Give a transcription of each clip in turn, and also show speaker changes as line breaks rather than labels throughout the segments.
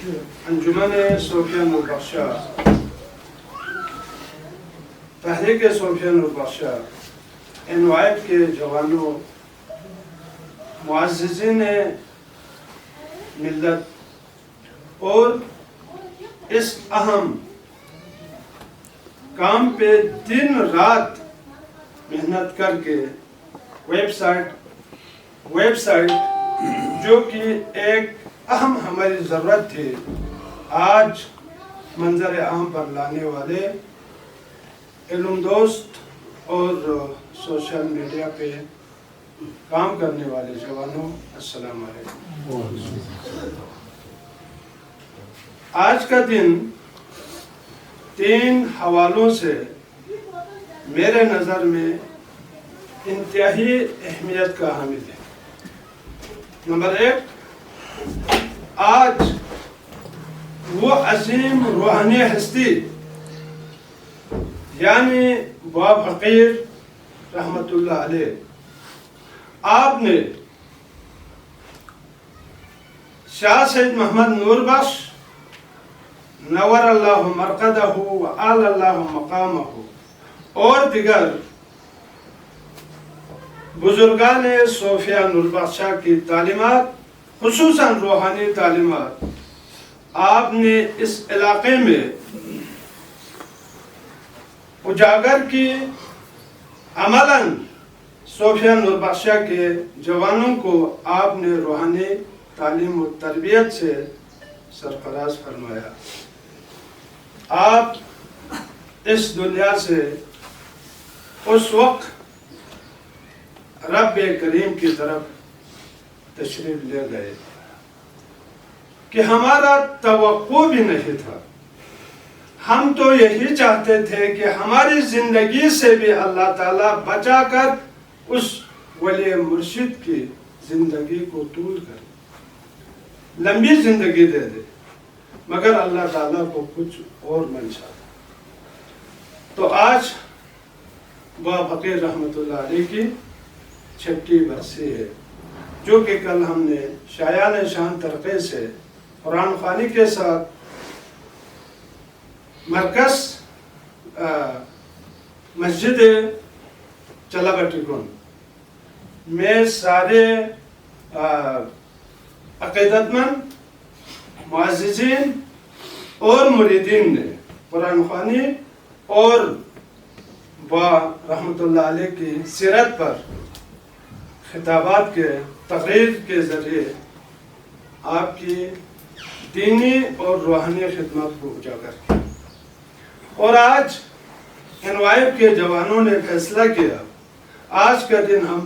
انجمن صوفیہ نور بخشہ، تحریک صوفیہ نور بخشہ، NYF کے جوانوں، معززین ملت اور اس اہم کام پہ دن رات محنت کر کے ویب سائٹ جو کہ ایک اہم ہماری ضرورت تھی آج منظر عام پر لانے والے علم دوست اور سوشل میڈیا پہ کام کرنے والے جوانوں، السلام علیکم۔ آج کا دن 3 حوالوں سے میرے نظر میں انتہائی اہمیت کا حامل ہے۔ نمبر 1، آج وہ عظیم روحانی ہستی یعنی بابا فقیر رحمت اللہ علیہ، آپ نے شاہ سید محمد نور بخش نور اللہ مرقدہ وآل اللہ مقامہ اور دیگر بزرگان صوفیہ نور بخشہ کی تعلیمات، خصوصاً روحانی تعلیمات، آپ نے اس علاقے میں اجاگر کی۔ عملاً صوفیہ نور بخشہ کے جوانوں کو آپ نے روحانی تعلیم و تربیت سے سرفراز فرمایا۔ آپ اس دنیا سے اس وقت رب کریم کی طرف تشریف لے گئے کہ ہمارا توقع بھی نہیں تھا۔ ہم تو یہی چاہتے تھے کہ ہماری زندگی سے بھی اللہ تعالیٰ بچا کر اس ولی مرشد کی زندگی کو طول کر لمبی زندگی دے دے، مگر اللہ تعالیٰ کو کچھ اور منشا تھا۔ تو آج بابا فقیر رحمت اللہ علیہ کی 6 برسی ہے، جو کہ کل ہم نے شایان شان طریقے سے قرآن خوانی کے ساتھ مرکز مسجد چلا بٹی گن میں سارے عقیدت مند معززین اور مریدین نے قرآن خوانی اور با رحمت اللہ علیہ کی سیرت پر خطابات کے تقریر کے ذریعے آپ کی دینی اور روحانی خدمات کو اجاگر کیا۔ اور آج NYF کے جوانوں نے فیصلہ کیا آج کا دن ہم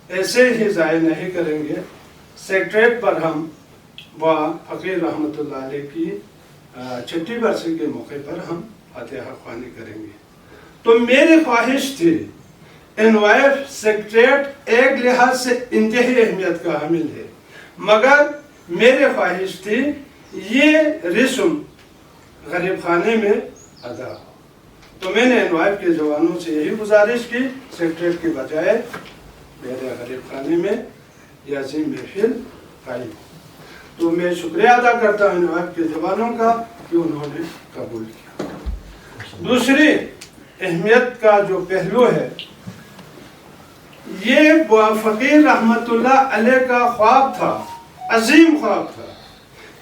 ایسے ہی ضائع نہیں کریں گے، سیکریٹریٹ پر ہم بابا فقیر رحمت اللہ علیہ کی 6 برسی کے موقع پر ہم فاتحہ خوانی کریں گے۔ تو میری خواہش تھی، NYF سیکریٹریٹ ایک لحاظ سے انتہائی اہمیت کا حامل ہے، مگر میری خواہش تھی یہ رسم غریب خانے میں ادا ہو۔ تو میں نے NYF کے جوانوں سے یہی گزارش کی، سیکریٹریٹ کی بجائے میرے غریب خانے میں یہ عظیم محفل قائم ہو۔ تو میں شکریہ ادا کرتا ہوں NYF کے جوانوں کا کہ انہوں نے قبول کیا۔ دوسری اہمیت کا جو پہلو ہے، یہ بابا فقیر رحمت اللہ علیہ کا خواب تھا، عظیم خواب تھا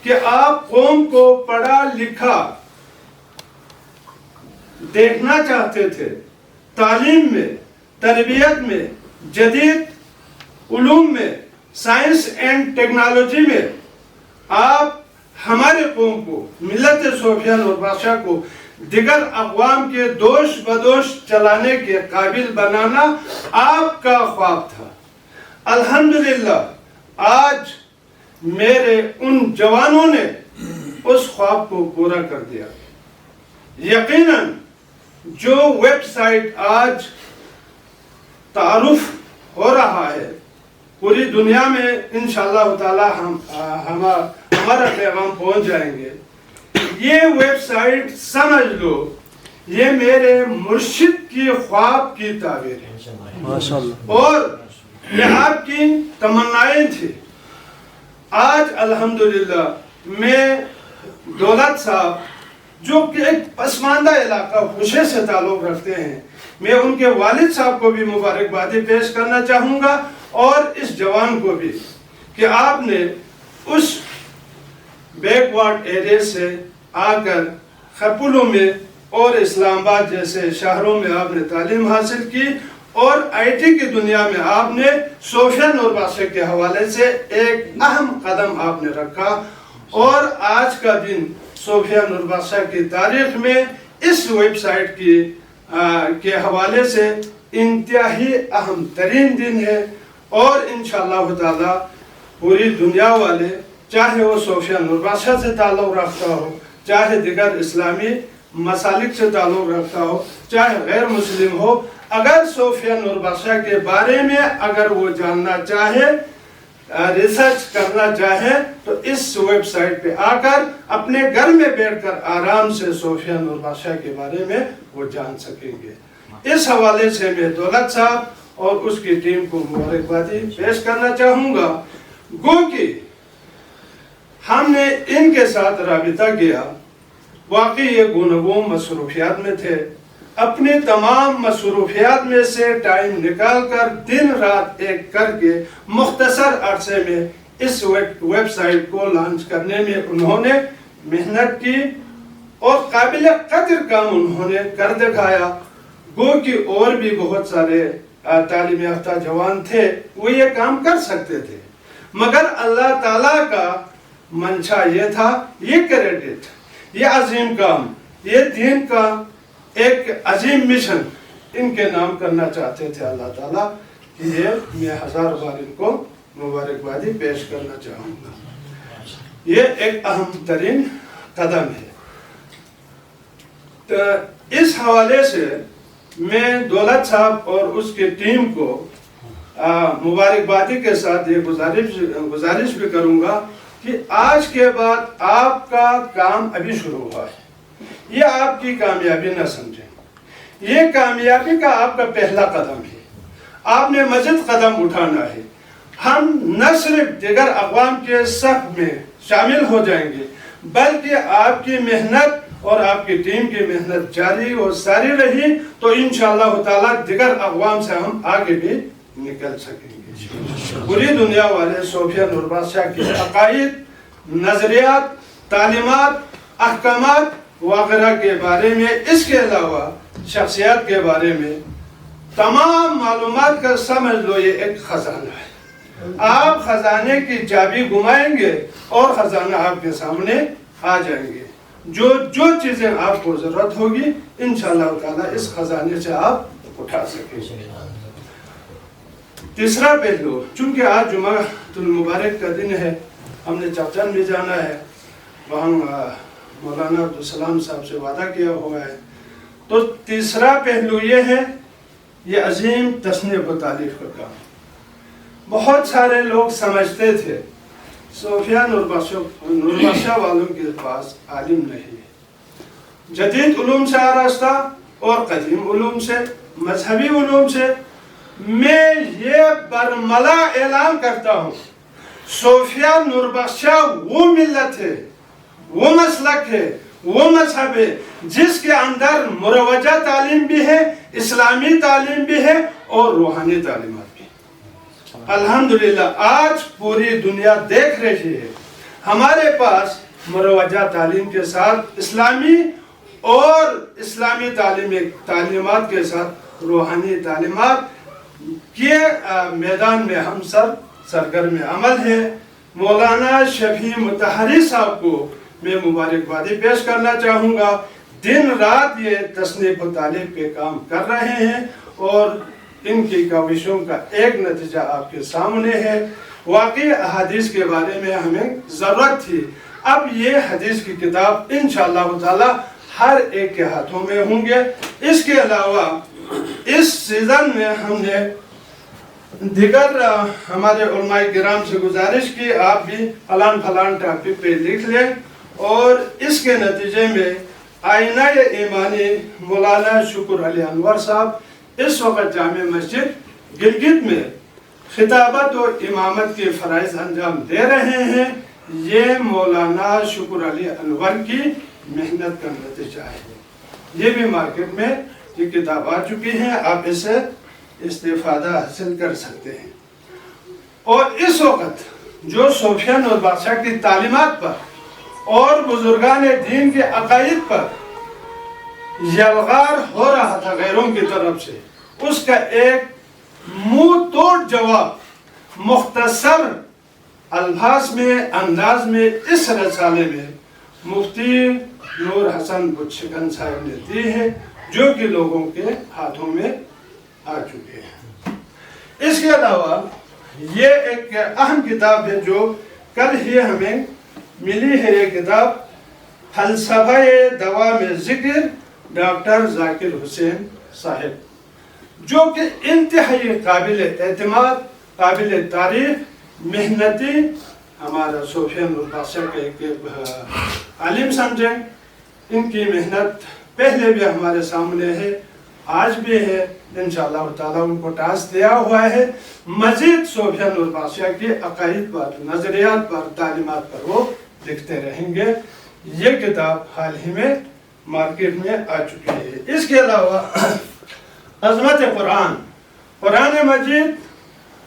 کہ آپ قوم کو پڑھا لکھا دیکھنا چاہتے تھے، تعلیم میں، تربیت میں، جدید علوم میں، سائنس اینڈ ٹیکنالوجی میں آپ ہمارے قوم کو، ملت صوفیہ نور بخشہ کو دیگر اقوام کے دوش بدوش چلانے کے قابل بنانا آپ کا خواب تھا۔ الحمدللہ آج میرے ان جوانوں نے اس خواب کو پورا کر دیا۔ یقیناً جو ویب سائٹ آج تعارف ہو رہا ہے پوری دنیا میں، انشاءاللہ تعالی ہمارا پیغام پہنچ جائیں گے۔ یہ ویب سائٹ سمجھ لو یہ میرے مرشد کی خواب کی تعبیر ہے اور یہ آپ کی تمنائیں تھی۔ آج الحمدللہ میں دولت صاحب جو کہ ایک پسماندہ علاقہ خوشے سے تعلق رکھتے ہیں، میں ان کے والد صاحب کو بھی مبارکبادی پیش کرنا چاہوں گا اور اس جوان کو بھی کہ آپ نے اس بیک وارڈ ایریا سے آ کر خپلوں میں اور اسلام آباد جیسے شہروں میں آپ نے تعلیم حاصل کی اور آئی ٹی کی دنیا میں آپ نے صوفیہ نور بخش کے حوالے سے ایک اہم قدم آپ نے رکھا، اور آج کا دن صوفیہ نور بخش کی تاریخ میں اس ویب سائٹ کے حوالے سے انتہائی اہم ترین دن ہے، اور انشاءاللہ تعالی پوری دنیا والے، چاہے وہ صوفیہ نور بخش سے تعلق رکھتا ہو، چاہے دیگر اسلامی مسالک سے تعلق رکھتا ہو، چاہے غیر مسلم ہو، اگر صوفیہ نور بخش کے بارے میں اگر وہ جاننا چاہے، ریسرچ کرنا چاہے، تو اس ویب سائٹ پہ آ کر اپنے گھر میں بیٹھ کر آرام سے صوفیہ نور بخش کے بارے میں وہ جان سکیں گے۔ اس حوالے سے میں دولت صاحب اور اس کی ٹیم کو مبارکبادی پیش کرنا چاہوں گا۔ گو کہ ہم نے ان کے ساتھ رابطہ کیا، واقعی یہ گوناگون مصروفیات میں تھے، اپنی تمام مصروفیات میں سے ٹائم نکال کر دن رات ایک کر کے مختصر عرصے میں اس ویب سائٹ کو لانچ کرنے میں انہوں نے محنت کی اور قابل قدر کام انہوں نے کر دکھایا۔ گو کہ اور بھی بہت سارے تعلیم یافتہ جوان تھے، وہ یہ کام کر سکتے تھے، مگر اللہ تعالیٰ کا منشا یہ تھا، یہ کریڈٹ، یہ عظیم کام، یہ دین کا ایک عظیم مشن ان کے نام کرنا چاہتے تھے اللہ تعالیٰ، کہ یہ میں ہزار بار ان کو مبارکبادی پیش کرنا چاہوں گا۔ یہ ایک اہم ترین قدم ہے۔ تو اس حوالے سے میں دولت صاحب اور اس کی ٹیم کو مبارکبادی کے ساتھ یہ گزارش بھی کروں گا کہ آج کے بعد آپ کا کام ابھی شروع ہوا ہے، یہ آپ کی کامیابی نہ سمجھیں، یہ کامیابی کا آپ کا پہلا قدم ہے، آپ نے مزید قدم اٹھانا ہے۔ ہم نہ صرف دیگر اقوام کے صف میں شامل ہو جائیں گے، بلکہ آپ کی محنت اور آپ کی ٹیم کی محنت جاری اور ساری رہی تو انشاءاللہ تعالیٰ دیگر اقوام سے ہم آگے بھی نکل سکیں گے۔ پوری دنیا والے صوفیہ نور بخش کے عقائد، نظریات، تعلیمات، احکامات وغیرہ کے بارے میں، اس کے علاوہ شخصیات کے بارے میں تمام معلومات کا سمجھ لو یہ ایک خزانہ ہے۔ آپ خزانے کی چابی گمائیں گے اور خزانہ آپ کے سامنے آ جائیں گے۔ جو چیزیں آپ کو ضرورت ہوگی انشاءاللہ تعالیٰ اس خزانے سے آپ اٹھا سکیں گے۔ تیسرا پہلو، چونکہ آج جمعہ المبارک کا دن ہے، ہم نے چرچن بھی جانا ہے، وہاں مولانا عبدالسلام صاحب سے وعدہ کیا ہوا ہے، تو تیسرا پہلو یہ ہے، یہ عظیم تصنیف و تالیف کا کام۔ بہت سارے لوگ سمجھتے تھے صوفیہ نور بخش والوں کے پاس عالم نہیں ہے، جدید علوم سے آراستہ اور قدیم علوم سے، مذہبی علوم سے۔ میں یہ برملا اعلان کرتا ہوں، صوفیہ نور بخش وہ ملت ہے، وہ مسلک ہے، وہ مذہب ہے جس کے اندر مروجہ تعلیم بھی ہے، اسلامی تعلیم بھی ہے اور روحانی تعلیمات بھی۔ الحمدللہ آج پوری دنیا دیکھ رہی ہے ہمارے پاس مروجہ تعلیم کے ساتھ اسلامی اور اسلامی تعلیمات کے ساتھ روحانی تعلیمات کے میدان میں ہم سرگرم عمل ہے۔ مولانا شفیع مطہری صاحب کو میں مبارکبادی پیش کرنا چاہوں گا، دن رات یہ تصنیف و تالیف پہ کام کر رہے ہیں اور ان کی کوششوں کا ایک نتیجہ آپ کے سامنے ہے۔ واقعی احادیث کے بارے میں ہمیں ضرورت تھی، اب یہ حدیث کی کتاب انشاءاللہ تعالی ہر ایک کے ہاتھوں میں ہوں گے۔ اس کے علاوہ اس سیزن میں ہم نے دیگر ہمارے علماء کرام سے گزارش کی، آپ بھی فلان ٹاپک پہ لکھ لیں، اور اس کے نتیجے میں آئینہ ایمانی مولانا شکر علی انور صاحب اس وقت جامع مسجد گلگت میں خطابت اور امامت کے فرائض انجام دے رہے ہیں۔ یہ مولانا شکر علی انور کی محنت کا نتیجہ ہے. یہ بھی مارکیٹ میں یہ کتاب آ چکی ہے, آپ اسے استفادہ حاصل کر سکتے ہیں. اور اس وقت جو صوفیہ نور بادشاہ کی تعلیمات پر اور بزرگان دین کے عقائد پر یلغار ہو رہا تھا غیروں کی طرف سے, اس کا ایک منہ توڑ جواب مختصر الفاظ میں انداز میں اس رسالے میں مفتی نور حسن بچگن صاحب نے دی ہے, جو کہ لوگوں کے ہاتھوں میں آ چکے ہیں. اس کے علاوہ یہ ایک اہم کتاب ہے جو کل ہی ہمیں ملی ہے. یہ کتاب فلسفہ دوام ذکر ڈاکٹر ذاکر حسین صاحب, جو کہ انتہائی قابل اعتماد, قابل تعریف, محنتی ہمارا صوفیہ نور بادشاہ کا ایک عالم سمجھیں. ان کی محنت پہلے بھی ہمارے سامنے ہے, آج بھی ہے. انشاءاللہ تعالیٰ ان کو ٹاسک دیا ہوا ہے مزید صوفیہ نور بادشاہ کے عقائد پر, نظریات پر, تعلیمات پر وہ لکھتے رہیں گے. یہ کتاب حال ہی میں مارکیٹ میں آ چکی ہے. اس کے علاوہ عظمت قرآن, قرآن مجید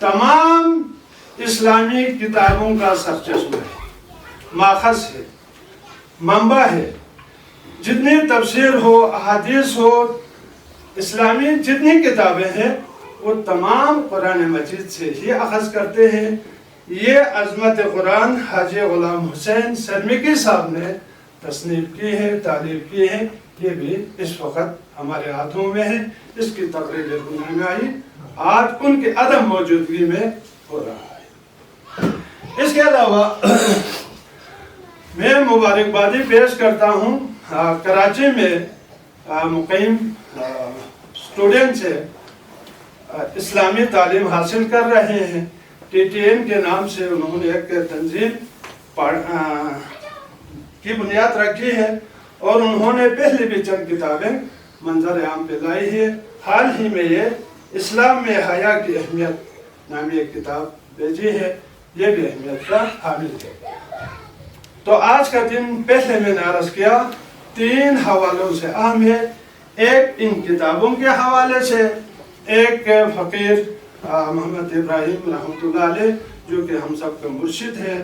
تمام اسلامی کتابوں کا سرچشمہ ہے, ماخذ ہے, منبع ہے. جتنی تفسیر ہو, احادیث ہو, اسلامی جتنی کتابیں ہیں وہ تمام قرآن مجید سے ہی اخذ کرتے ہیں. یہ عظمت قرآن حاجی غلام حسین سرمکی صاحب نے تصنیف کی ہے, تعلیف کی ہے. یہ بھی اس وقت ہمارے ہاتھوں میں ہے. اس کی تقریر رونمائی آج ان کی عدم موجودگی میں ہو رہا ہے. اس کے علاوہ میں مبارکبادی پیش کرتا ہوں کراچی میں مقیم اسٹوڈنٹس ہیں, اسلامی تعلیم حاصل کر رہے ہیں. TTN کے نام سے انہوں نے ایک تنظیم کی بنیاد رکھی ہے اور انہوں نے پہلے بھی چند کتابیں منظر عام پہ لائی ہے. حال ہی میں یہ اسلام میں حیا کی اہمیت نامی ایک کتاب بھیجی ہے. یہ بھی اہمیت کا حامل ہے. تو آج کا دن پہلے میں نے عرض کیا 3 حوالوں سے اہم ہے. ایک ان کتابوں کے حوالے سے, ایک فقیر محمد ابراہیم رحمۃ اللہ علیہ جو کہ ہم سب کا مرشد ہے,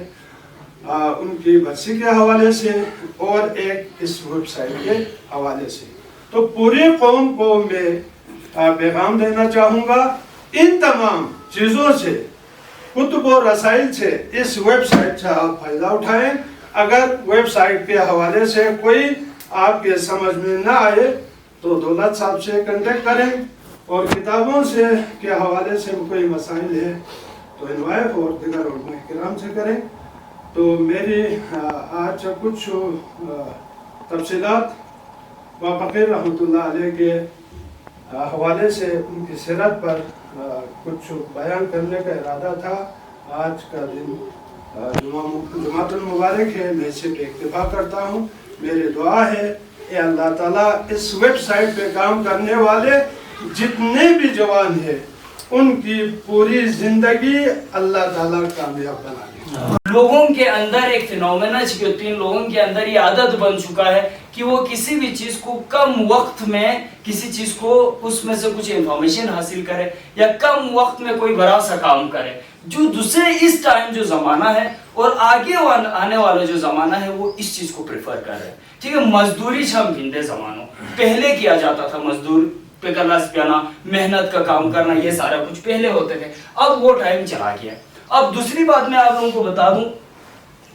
ان کی برسی کے حوالے سے, اور ایک اس ویب سائٹ کے حوالے سے. تو پوری قوم کو میں پیغام دینا چاہوں گا, ان تمام چیزوں سے, کتب و رسائل سے, اس ویب سائٹ سے آپ فائدہ اٹھائیں. اگر ویب سائٹ کے حوالے سے کوئی آپ کے سمجھ میں نہ آئے تو دولت صاحب سے کنٹیکٹ کریں, اور کتابوں سے کے حوالے سے کوئی مسائل ہے تو انوائف اور دیگر علماء کرام سے کریں. تو میری آج کچھ تفصیلات فقیر رحمۃ اللہ علیہ کے حوالے سے ان کی سیرت پر کچھ بیان کرنے کا ارادہ تھا. آج کا دن جمعۃ المبارک ہے, میں اسے پہ اکتفا کرتا ہوں. میری دعا ہے اے اللہ تعالیٰ اس ویب سائٹ پہ کام کرنے والے جتنے بھی جوان ہیں ان کی پوری زندگی اللہ تعالیٰ کامیاب بنا دے.
لوگوں کے اندر ایک فینومینا ان لوگوں کے اندر یہ عادت بن چکا ہے کہ وہ کسی بھی چیز کو کم وقت میں کسی چیز کو اس میں سے کچھ انفارمیشن حاصل کرے یا کم وقت میں کوئی بڑا سا کام کرے. جو دوسرے اس ٹائم جو زمانہ ہے اور آگے آنے والا جو زمانہ ہے وہ اس چیز کو پریفر کر رہے ہیں. ٹھیک ہے, مزدوری چھم بھندے زمانوں پہلے کیا جاتا تھا, مزدور پہ کرنا سکھانا, محنت کا کام کرنا, یہ سارا کچھ پہلے ہوتے تھے. اب وہ ٹائم چلا گیا. اب دوسری بات میں آپ لوگوں کو بتا دوں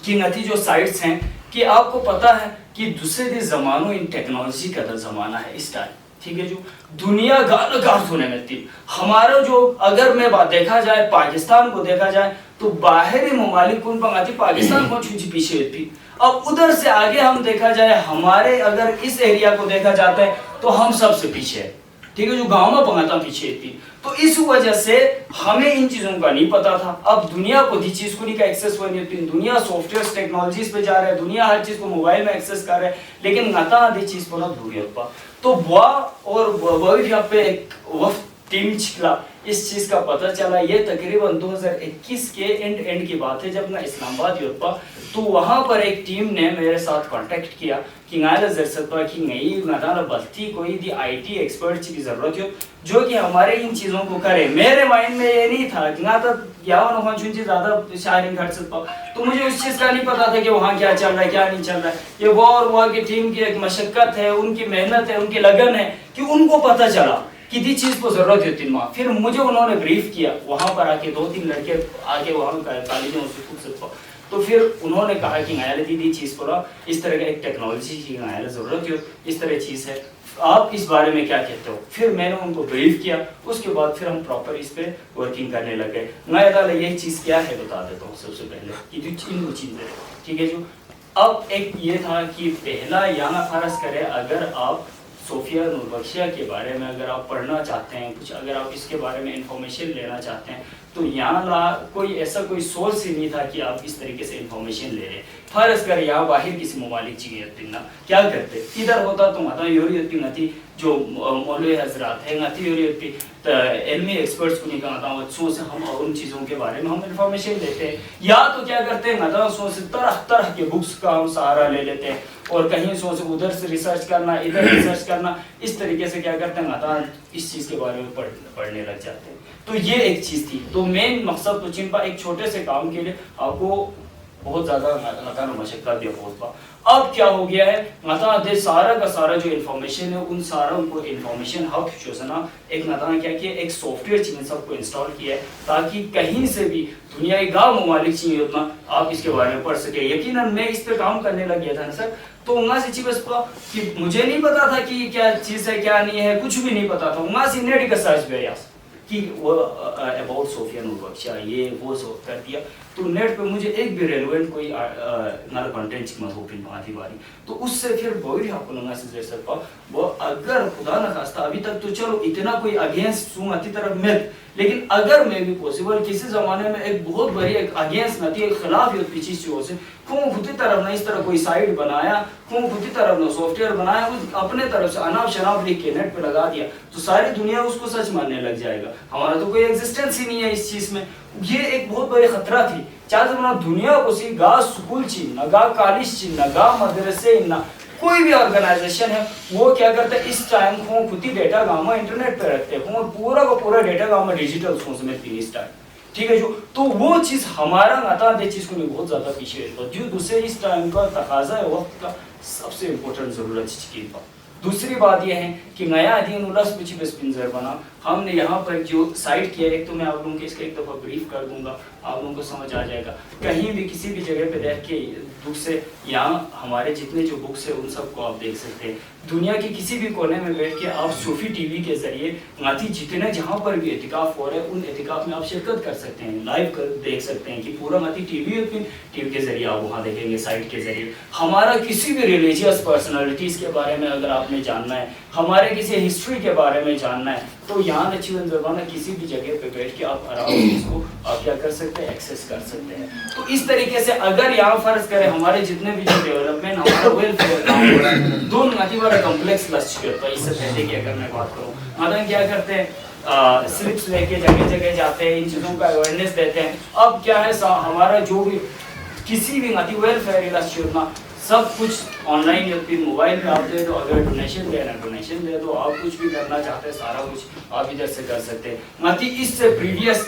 کہ نتی جو سائٹس ہیں کہ آپ کو پتا ہے کہ دوسرے زمانوں ان ٹیکنالوجی کا زمانہ ہے اس ٹائم. ٹھیک ہے, جو دنیا گارت ہونے میں تھی. ہمارا جو اگر میں بات دیکھا جائے پاکستان کو دیکھا جائے تو باہری ممالک کن پنگاتی پاکستان کو چھوچی پیچھے تھی. اب ادھر سے آگے ہم دیکھا جائے ہمارے اگر اس ایریا کو دیکھا جاتا ہے تو ہم سب سے پیچھے ہے. ٹھیک ہے, جو گاؤں میں پنگاتا پیچھے تھی. تو اس وجہ سے ہمیں ان چیزوں کا نہیں پتا تھا. اب دنیا کو دی چیز کو نہیں کا ایکسس ہوئی نہیں. دنیا سافٹ ویئر ٹیکنالوجیز پہ جا رہا ہے, دنیا ہر چیز کو موبائل میں ایکسس کر رہا ہے, لیکن نتا دی چیز کو نہ دھوری ہوتا. تو بوا اور وہی یہاں پہ ایک وقت टीम छिकला, इस चीज़ का पता चला। ये तकरीबन 2021 के एंड की बात है, जब मैं इस्लामाबाद यूपा, तो वहाँ पर एक टीम ने मेरे साथ कांटेक्ट किया कि गायला जरसतपा की नई मैदान बल्ती कोई दी IT एक्सपर्ट की ज़रूरत हो जो कि हमारे इन चीज़ों को करे। मेरे माइंड में ये नहीं था कि ना तक यावन वहाँ चुन चीज़ ज़्यादा शायरी कर सकता, तो मुझे उस चीज़ का नहीं पता था कि वहाँ क्या चल रहा है क्या नहीं चल रहा है। ये वो और वहाँ की टीम की एक मशक्क़त है, उनकी मेहनत है, उनकी लगन है कि उनको पता चला कि दी चीज़ को ज़रूरत है 3 माह। फिर मुझे उन्होंने ब्रीफ किया, वहाँ पर आके 2-3 लड़के आके वहाँ कॉलेजों से खुद से, तो फिर उन्होंने कहा कि गायला दीदी चीज़ को ना इस तरह का एक टेक्नोलॉजी की गायला ज़रूरत है, इस तरह चीज़ है, आप इस बारे में क्या कहते हो। फिर मैंने उनको ब्रीफ किया, उसके बाद फिर हम प्रॉपर इस पे वर्किंग करने लग गए। मैं ताला यही चीज़ क्या है बता देता हूँ सबसे पहले कि जो इन 2 चीज़ें, ठीक है जो। अब एक ये था कि पहला यहाँ फर्ज करें, अगर आप सोफिया नूर बख्शिया के बारे में अगर आप पढ़ना चाहते हैं कुछ, अगर आप इसके बारे में इंफॉर्मेशन लेना चाहते हैं, तो यहाँ कोई ऐसा कोई सोर्स ही नहीं था कि आप इस तरीके से इंफॉर्मेशन ले रहे। फर्ज कर यहाँ बाहर किसी ममालिक चाहिए ना क्या करते, इधर होता तो माता यूरियती नती जो मौलवी हजरात है नती यूरियती इल्मी एक्सपर्ट्स को नहीं कहता बच्चों से हम उन चीज़ों के बारे में हम इंफॉर्मेशन लेते हैं, या तो क्या करते हैं ना से तरह तरह के बुक्स का हम सहारा ले लेते हैं और कहीं से उधर से रिसर्च करना, इधर रिसर्च करना, इस तरीके से क्या करते हैं ना इस चीज़ के बारे में पढ़ने लग जाते हैं। तो ये एक चीज़ थी। तो मेन मकसद तो चिंपा एक छोटे से काम के लिए आपको बहुत ज़्यादा मशक्क़त दिया बहुत। अब क्या हो गया है सारा का सारा जो इन्फॉर्मेशन है उन सारा उनको इन्फॉर्मेशन हब जो है ना एक क्या किया, एक सॉफ्टवेयर चाहिए सबको इंस्टॉल किया है ताकि कहीं से भी दुनिया के गाँव ममालिक चाहिए उतना आप इसके बारे में पढ़ सके। यकीनन मैं इस पे काम करने लग गया था ना सर, तो वहाँ से बस कि मुझे नहीं पता था कि क्या चीज़ है क्या नहीं है, कुछ भी नहीं पता था। वहाँ से नेट का सर्च प्रयास कि वो अबाउट सोफिया नूर बख्शिया ये वो कर दिया, तो नेट पे मुझे एक भी रेलेवेंट कोई कंटेंट मजबूत आती बारी, तो उससे फिर बोल आपको लगा से सर वो अगर खुदा न खास्ता अभी तक तो चलो इतना कोई अगेंस्ट सुमती तरफ मिल, लेकिन अगर मैं भी पॉसिबल किसी ज़माने में एक बहुत बड़ी एक अगेंस्ट नती एक खिलाफ पीछे चीज़ों से खूँ खुद तरफ ना इस तरह कोई साइट बनाया, खूँ खुद तरफ ना सॉफ्टवेयर बनाया, उस अपने तरफ से अनाप शनाप लिख के नेट पे लगा दिया, तो सारी दुनिया उसको सच मानने लग जाएगा। हमारा तो कोई एग्जिस्टेंस ही नहीं है इस चीज़ में। ये एक बहुत बड़ी खतरा थी। चाहे तो दुनिया को सी गा स्कूल छी ना गा कॉलेज छी ना गा मदरसे ना कोई भी ऑर्गेनाइजेशन है वो क्या करता है इस टाइम को खुद ही डेटा गामा इंटरनेट पे रखते हैं, पूरा का पूरा डेटा गामा डिजिटल सोच में थी इस टाइम, ठीक है जो। तो वो चीज़ हमारा नाता दे चीज़ को मैं बहुत ज़्यादा पीछे रहता हूँ, जो दूसरे इस टाइम का तकाजा है वक्त का सबसे इम्पोर्टेंट ज़रूरत चीज़ की। दूसरी बात यह है कि नया अधीन उलस कुछ पिंजर बना, हमने यहाँ पर जो साइट किया, एक तो मैं आप लोगों को इसका एक दफ़ा ब्रीफ कर दूंगा, आप लोगों को समझ आ जाएगा। कहीं भी किसी भी जगह पे देख के बुक से यहाँ हमारे जितने जो बुक्स है उन सबको आप देख सकते हैं। दुनिया के किसी भी कोने में बैठ के आप सूफी टीवी के जरिए नाती जितने जहाँ पर भी एतिकाफ हो रहे हैं उन एतिकाफ में आप शिरकत कर सकते हैं, लाइव कर देख सकते हैं कि पूरा नाती टीवी के जरिए आप वहाँ देखेंगे साइट के जरिए। हमारा किसी भी रिलीजियस पर्सनैलिटीज़ के बारे में अगर आपने जानना है, हमारे किसी हिस्ट्री के बारे में जानना है, तो यहाँ नचीवन ज़बाना किसी भी जगह पे बैठ के आप आराम से इसको आप क्या कर सकते हैं, एक्सेस कर सकते हैं। तो इस तरीके से अगर यहाँ फर्ज करें हमारे जितने भी जो डेवलपमेंट हमारा वेलफेयर दोनों नाती वाला कॉम्प्लेक्स लक्ष्य होता है। इससे पहले की अगर मैं बात करूँ मतलब क्या करते हैं स्लिप्स लेके जगह जगह जाते हैं, इन चीज़ों का अवेयरनेस देते हैं। अब क्या है हमारा जो भी किसी भी नाती वेलफेयर लक्ष्य होना सब कुछ ऑनलाइन या फिर मोबाइल में आप दे दो, अगर डोनेशन देना डोनेशन दे दो, आप कुछ भी करना चाहते हैं सारा कुछ आप इधर से कर सकते हैं। माती इससे प्रीवियस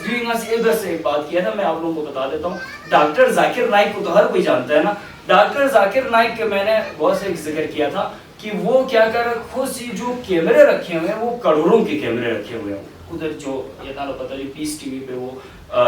इधर से एक बात किया था, मैं आप लोगों को बता देता हूँ। डॉक्टर जाकिर नाइक को तो हर कोई जानता है ना, डॉक्टर जाकिर नाइक के मैंने बहुत से जिक्र किया था कि वो क्या कर रहे खुद से जो कैमरे रखे हुए हैं वो करोड़ों के कैमरे रखे हुए हैं उधर जो ये ना पता नहीं पीस टीवी पे वो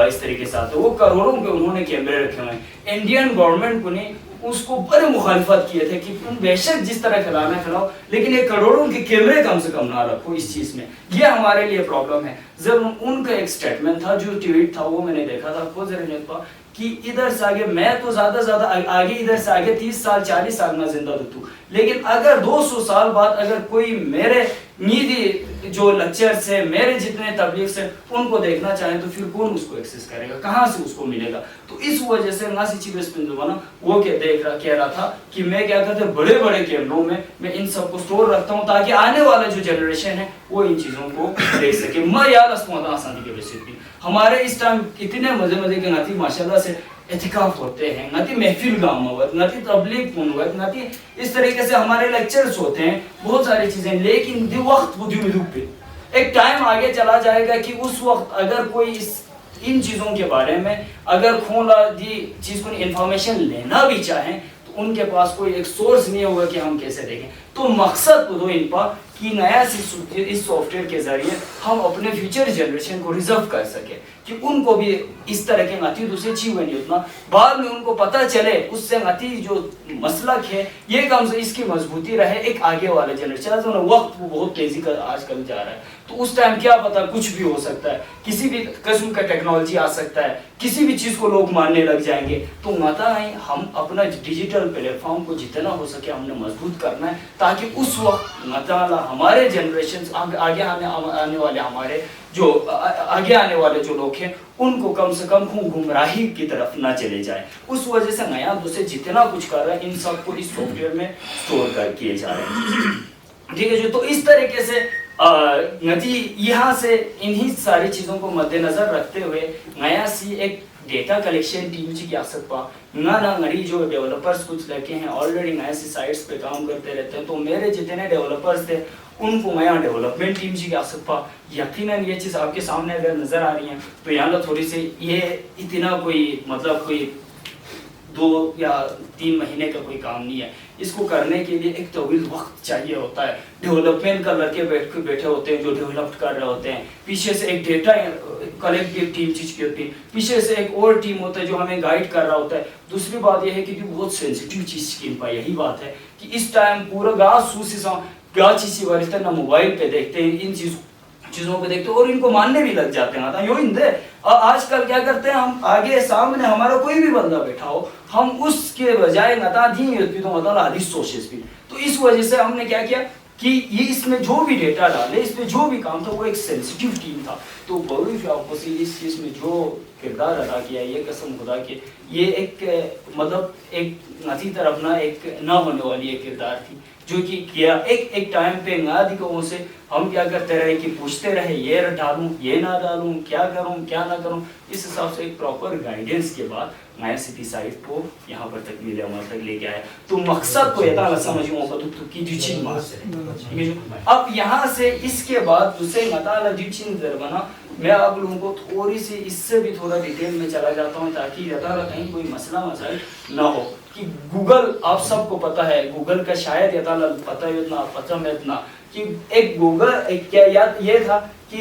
इस तरीके से आते वो करोड़ों के उन्होंने कैमरे रखे हुए हैं। इंडियन गवर्नमेंट को ने उसको बड़े मुखालिफत किए थे कि तुम बेशक जिस तरह खिलाना खिलाओ लेकिन ये करोड़ों के कैमरे कम से कम ना रखो इस चीज़ में, ये हमारे लिए प्रॉब्लम है। जब उनका एक स्टेटमेंट था जो ट्वीट था वो मैंने देखा था को जरा कि इधर से आगे मैं तो ज़्यादा आगे इधर से आगे 30 साल 40 साल में जिंदा दूँ, लेकिन अगर 200 साल बाद अगर कोई मेरे नीति जो लेक्चर्स है मेरे जितने तबलीग से उनको देखना चाहे तो फिर कौन उसको एक्सेस करेगा, कहाँ से उसको मिलेगा। तो इस वजह से नासी चीज बना वो क्या कह रहा था कि मैं क्या कहते हैं बड़े बड़े कैमरों में मैं इन सबको स्टोर रखता हूँ ताकि आने वाला जो जनरेशन है वो इन चीज़ों को देख सके। मैं याद आसानी के वैसे भी हमारे इस टाइम इतने मजे मजे के नाती माशाल्लाह से एहतिकाफ होते हैं, नाती महफिल गाम हुआ, नाती तबलीग हुआ, नाती इस तरीके से हमारे लेक्चर्स होते हैं, बहुत सारी चीज़ें। लेकिन दि वक्त बुद्धि में पे एक टाइम आगे चला जाएगा कि उस वक्त अगर कोई इन चीज़ों के बारे में अगर खोला दी चीज़ को इंफॉर्मेशन लेना भी चाहें तो उनके पास कोई एक सोर्स नहीं होगा कि हम कैसे देखें। तो मकसद तो दो इन पर कि नया इस सॉफ्टवेयर के ज़रिए हम अपने फ्यूचर जनरेशन को रिजर्व कर सके कि उनको भी इस तरह के नती दूसरे चीज नहीं उतना बाद में उनको पता चले उससे नती जो मसलक है ये कम से इसकी मजबूती रहे एक आगे वाले जनरेशन। तो वक्त वो बहुत तेजी का आजकल जा रहा है तो उस टाइम क्या पता कुछ भी हो सकता है, किसी भी किस्म का टेक्नोलॉजी आ सकता है, किसी भी चीज़ को लोग मानने लग जाएंगे। तो माता है हम अपना डिजिटल प्लेटफॉर्म को जितना हो सके हमने मजबूत करना है ताकि उस वक्त माता हमारे जनरेशन आगे आने वाले हमारे जो आगे आने वाले जो लोग हैं उनको कम से कम गुमराही की तरफ ना चले जाए। उस वजह से नया दूसरे जितना कुछ कर रहा है इन सबको इस सॉफ्टवेयर में स्टोर कर किए जा रहे हैं, ठीक है जो। तो इस तरीके से नती यहाँ से इन्हीं सारी चीज़ों को मद्देनजर रखते हुए नया सी एक डेटा कलेक्शन टीम की आसत पा ना नरी जो डेवलपर्स कुछ लड़के हैं ऑलरेडी नए सी साइट्स पे काम करते रहते हैं। तो मेरे जितने डेवलपर्स थे उनको नया डेवलपमेंट टीम की आसत पा यकीनन ये चीज़ आपके सामने अगर नज़र आ रही है तो यहाँ थोड़ी सी ये इतना कोई मतलब कोई 2 या 3 महीने का कोई काम नहीं है। इसको करने के लिए एक तवील वक्त चाहिए होता है। डेवलपमेंट का लड़के बैठे होते हैं जो डेवलप कर रहे होते हैं, पीछे से एक डेटा कलेक्टिव टीम चीज़ की होती है, पीछे से एक और टीम होता है जो हमें गाइड कर रहा होता है। दूसरी बात यह है कि बहुत सेंसिटिव चीज़ की यही बात है कि इस टाइम पूरा गाँव चीज़ वाले ना मोबाइल पे देखते हैं इन चीज़ों को देखते हैं और इनको मानने भी लग जाते हैं। यो इंदे आजकल क्या करते हैं हम आगे सामने हमारा कोई भी बंदा बैठा हो हम उसके बजाय नता दी तो मतलब हदीस सोचेस भी। तो इस वजह से हमने क्या किया कि ये इसमें जो भी डेटा डाले इसमें जो भी काम था वो एक सेंसिटिव टीम था। तो बड़ी इस चीज़ में जो किरदार अदा किया ये कसम खुदा के ये एक मतलब एक नती तरफ ना एक ना होने वाली एक किरदार थी जो कि किया एक टाइम पे नादिकों से हम क्या करते रहे कि पूछते रहे ये डालूं ये ना डालूं क्या करूं क्या ना करूं। इस हिसाब से एक प्रॉपर गाइडेंस के बाद नया सिटी साइट को यहाँ पर तकमील अमल तक लेके आया। तो मकसद को यता समझूँ की दुचिन अब यहाँ से इसके बाद दूसरे मताला दुचिन बना मैं आप लोगों को थोड़ी सी इससे भी थोड़ा डिटेल में चला जाता हूँ ताकि यता कहीं कोई मसला मसाइल ना हो कि गूगल आप सबको पता है गूगल का शायद यता पता है इतना पता है इतना कि एक गूगल एक क्या याद ये था कि